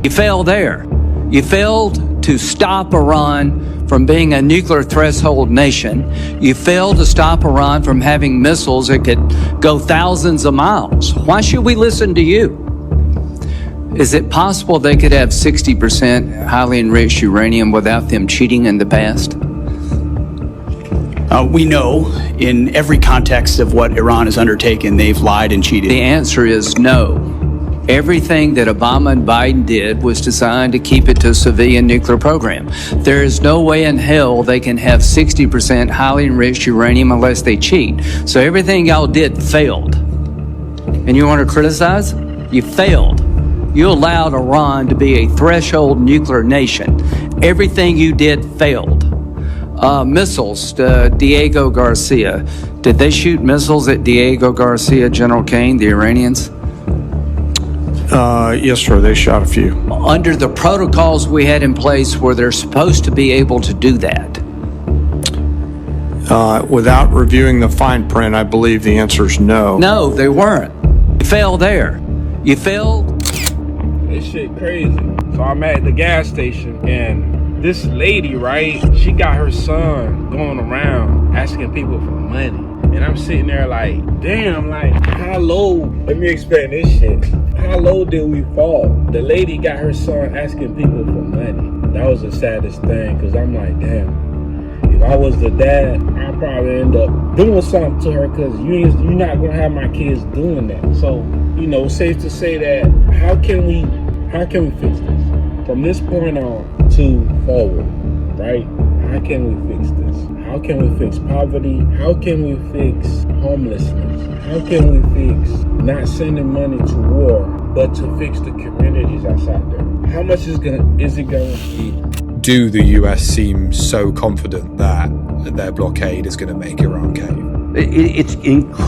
You failed there. You failed to stop Iran from being a nuclear threshold nation. You failed to stop Iran from having missiles that could go thousands of miles. Why should we listen to you? Is it possible they could have 60% highly enriched uranium without them cheating in the past? We know in every context of what Iran has undertaken, they've lied and cheated. The answer is no. Everything that Obama and Biden did was designed to keep it to a civilian nuclear program. There is no way in hell they can have 60% highly enriched uranium unless they cheat. So everything y'all did failed. And you want to criticize? You failed. You allowed Iran to be a threshold nuclear nation. Everything you did failed. Missiles, Diego Garcia. Did they shoot missiles at Diego Garcia, General Kane, the Iranians? Yes, sir. They shot a few. Under the protocols we had in place, were they supposed to be able to do that? Without reviewing the fine print, I believe the answer is no. No, they weren't. You failed there. You failed. This shit crazy. So I'm at the gas station and this lady, right, she got her son going around asking people for money. And I'm sitting there like, damn, like, how low? Let me explain this shit. How low did we fall? The lady got her son asking people for money. That was the saddest thing, because I'm like, damn, if I was the dad, I'd probably end up doing something to her, because you're not going to have my kids doing that. So, you know, safe to say that, how can we fix this? From this point on to forward, right? How can we fix this? How can we fix poverty? How can we fix homelessness? How can we fix not sending money to war, but to fix the communities that's out there? How much is it going to be? Do the US seem so confident that their blockade is going to make Iran cave?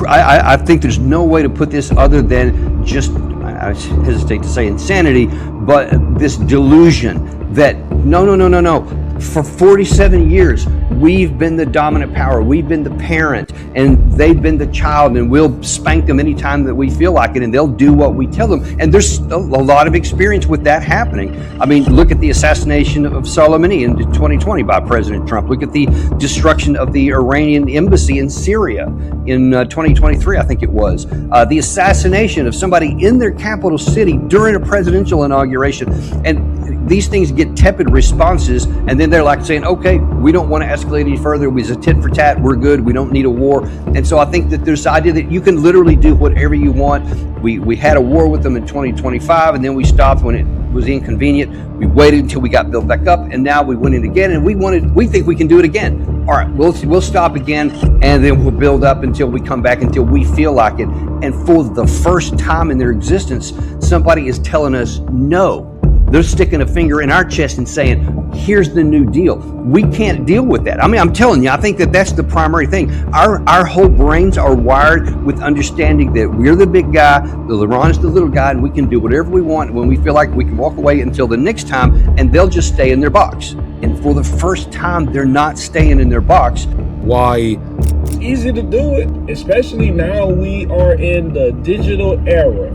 I think there's no way to put this other than just, I hesitate to say insanity, but this delusion that no. For 47 years, we've been the dominant power. We've been the parent, and they've been the child, and we'll spank them anytime that we feel like it, and they'll do what we tell them. And there's a lot of experience with that happening. I mean, look at the assassination of Soleimani in 2020 by President Trump. Look at the destruction of the Iranian embassy in Syria in 2023, I think it was. The assassination of somebody in their capital city during a presidential inauguration. And these things get tepid responses, and then they're like saying, okay, we don't want to escalate any further. We a tit for tat. We're good. We don't need a war. And so I think that there's the idea that you can literally do whatever you want. We had a war with them in 2025, and then we stopped when it was inconvenient. We waited until we got built back up, and now we went in again, and we think we can do it again. All right, we'll stop again, and then we'll build up until we come back, until we feel like it. And for the first time in their existence, somebody is telling us no. They're sticking a finger in our chest and saying, here's the new deal. We can't deal with that. I mean, I'm telling you, I think that that's the primary thing. Our whole brains are wired with understanding that we're the big guy, Iran is the little guy, and we can do whatever we want when we feel like we can walk away until the next time, and they'll just stay in their box. And for the first time, they're not staying in their box. Why? It's easy to do it, especially now we are in the digital era.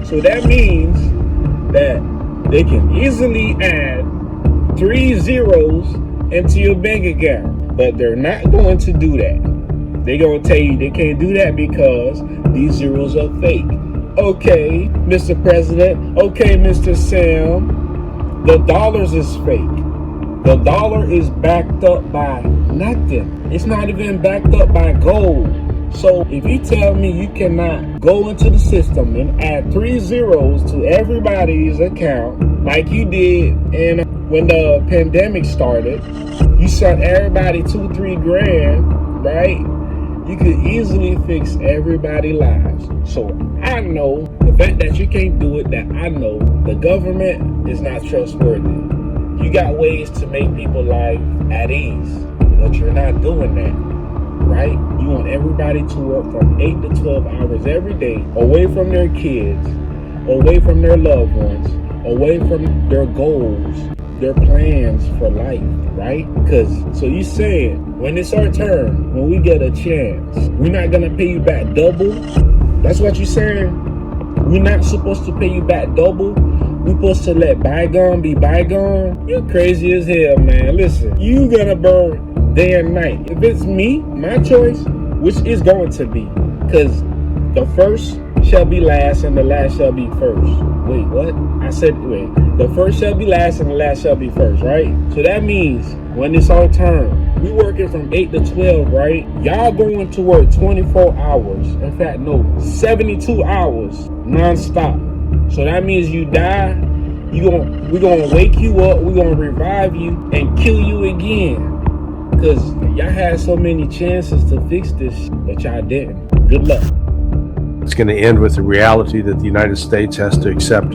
So that means that they can easily add 3 zeros into your bank account, but they're not going to do that. They're going to tell you they can't do that because these zeros are fake. Okay, Mr. President. Okay, Mr. Sam. The dollars is fake. The dollar is backed up by nothing. It's not even backed up by gold. So if you tell me you cannot go into the system and add 3 zeros to everybody's account like you did and when the pandemic started, you sent everybody 2-3 grand, right? You could easily fix everybody's lives. So I know the fact that you can't do it, that I know the government is not trustworthy. You got ways to make people's life at ease, but you're not doing that. Right? You want everybody to work from 8 to 12 hours every day, away from their kids, away from their loved ones, away from their goals, their plans for life, right? Because, so you saying, when it's our turn, when we get a chance, we're not going to pay you back double? That's what you're saying? We're not supposed to pay you back double? We supposed to let bygone be bygone? You crazy as hell, man. Listen, you gonna burn day and night. If it's me, my choice, which is going to be, because the first shall be last and the last shall be first. Wait, what? I said, wait. The first shall be last and the last shall be first, right? So that means when it's our turn, we working from 8 to 12, right? Y'all going to work 24 hours. In fact, no, 72 hours non-stop. So that means you die, we're gonna wake you up, we're gonna revive you and kill you again. Because y'all had so many chances to fix this, but y'all didn't. Good luck. It's going to end with the reality that the United States has to accept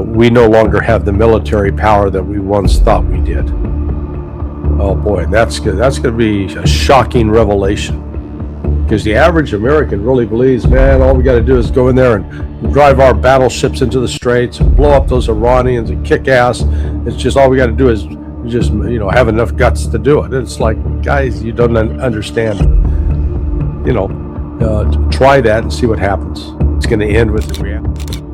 we no longer have the military power that we once thought we did. Oh boy, that's going to be a shocking revelation. Because the average American really believes, man, all we got to do is go in there and drive our battleships into the straits and blow up those Iranians and kick ass. It's just all we got to do is just, have enough guts to do it. It's like, guys, you don't understand. Try that and see what happens. It's going to end with the reality.